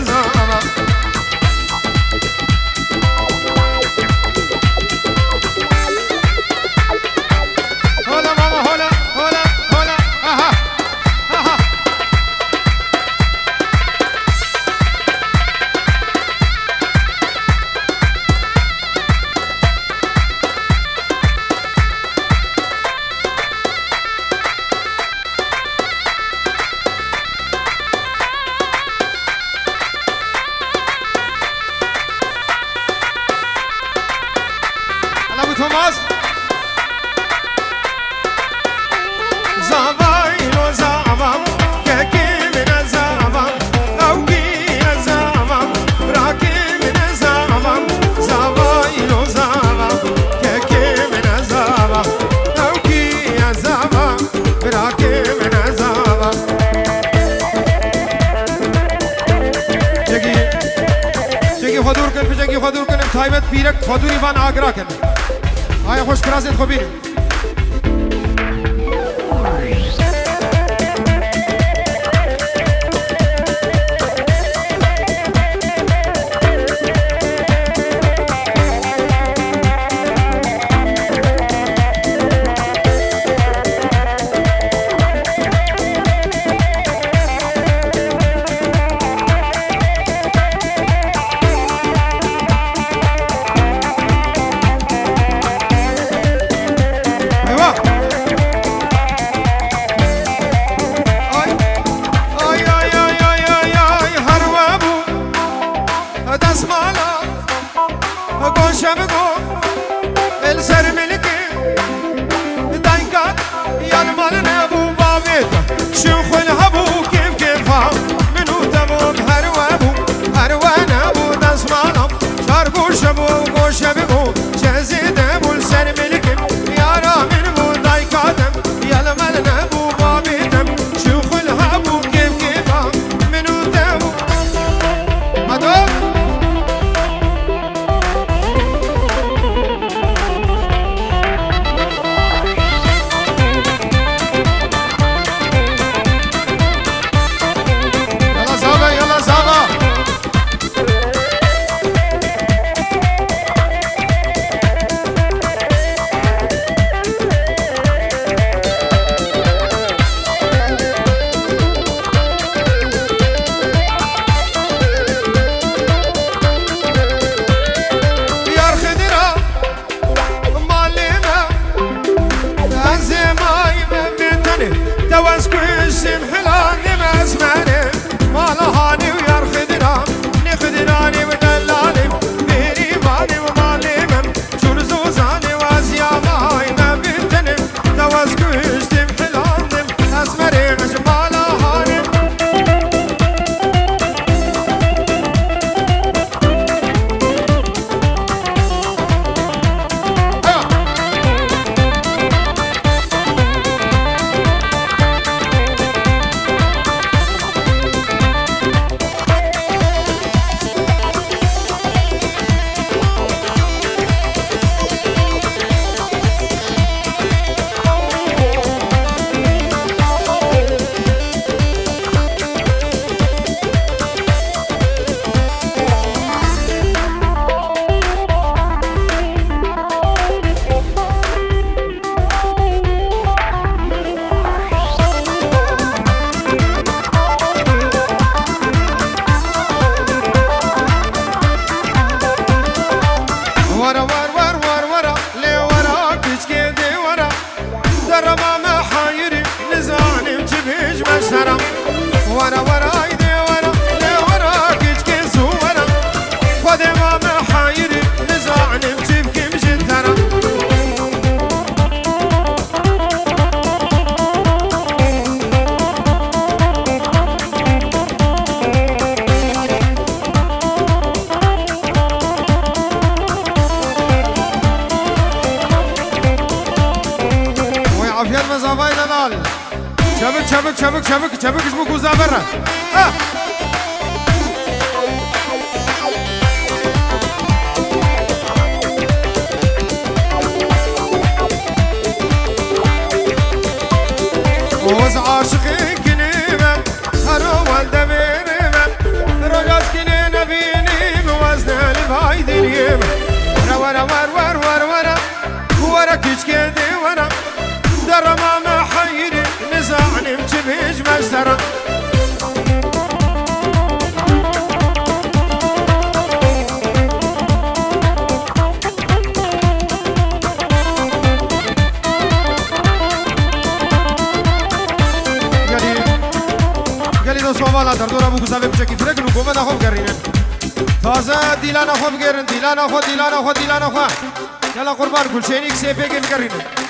Zama نماز زاوای و زاوام که من زاوام اوگی زاوام راکی من زاوام زاوای و زاوام که من زاوام اوگی زاوام راکی من زاوام جگی خودور کن جگی خودور کنم تایبت پیرک خودوری وان آگرا کن آیا خوش کرازت خوبینم çabuk ismi kuzavera. Ha. Oğuz aşıkı günüme her ovalde verime Rojas kine nebinim vazneli vaydiniyim Ravara var Kuvara küç geldi vara Darama mehayiri Nizanim çibiş meştara سوال در دور ابو گزاوی بچه کی فرق نکو من خوب کردین تازه دیلان خوب کردن دیلان خو يلا قربان كل شيء نيك سيفي كيف قرينا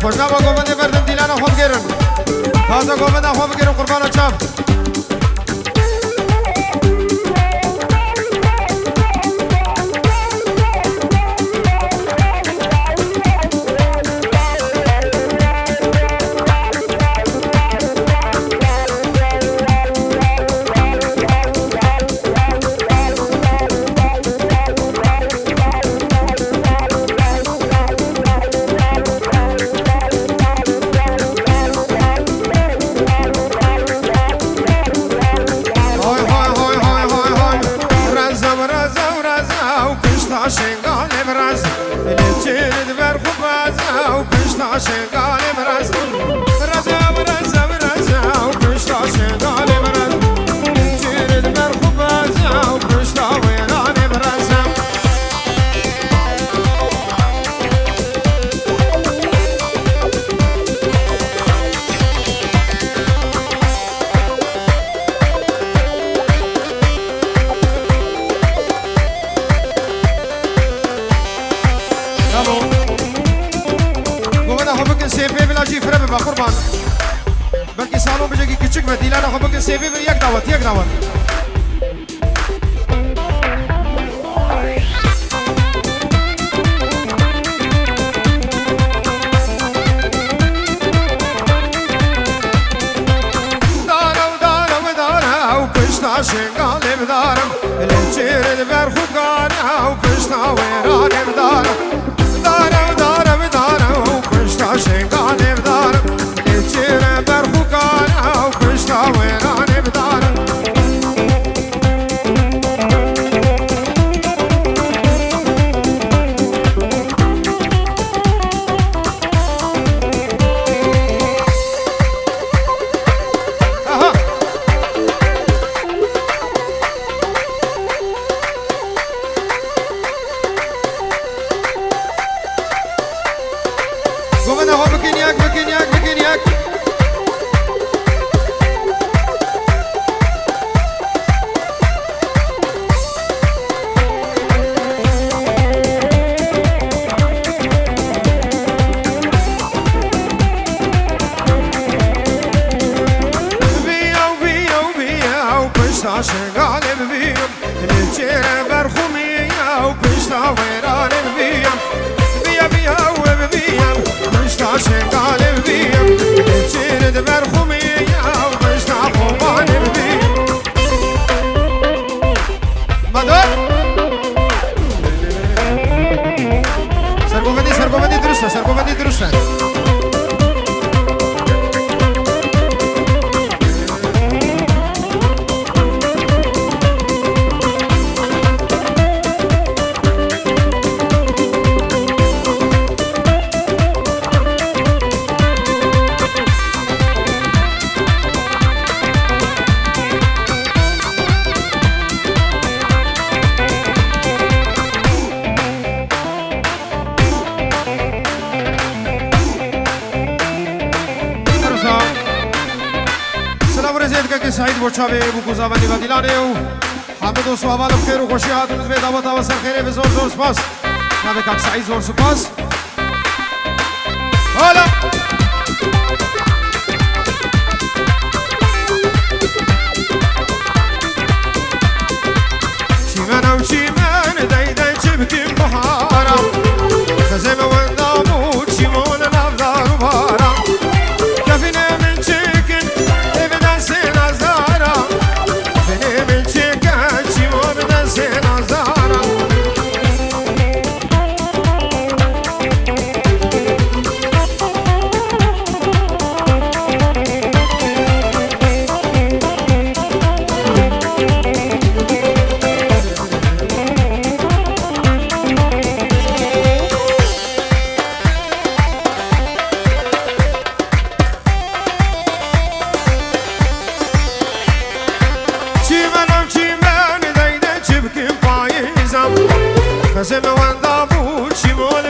خوشنا با گوبنده بردن دیلان خوب گیرن تازه گوبنده خوب گیرن قربان چاپ قربان بلکه سالون بجگی küçük ve dilana خو bugün sevi bir yak davat دارم پشتا شنگالم دارم لچیر بر خوکانم پشتا ویرانم دارم پشتا شنگالم دارم لچیر بر خوکانم پشتا ویرانم دارم شنگالم بیم لچیر برخومیم و پشتا ویرانم بیم بیا و بیم پشتا شنگالم بیم لچیر برخومیم و پشتا خوبانم بیم مدار سرگوبندی درسته زيدك سعيد بوشابي بوكوزافاني بديلانيو حمد وصوابال بخير وخوشي هاتون تبي دعوة توسل خير بزور زور سپاس نبي سعيد زور سپاس هلا شيمانا وشيمان دايدا جبكي بحارة خزيمة وندابوت شيمون نفدار وبارا كفينا من شكل ابدا سينا زارا فينا من شكل شيمون ابدا سينا زارا خزيمة وندابوت شيمون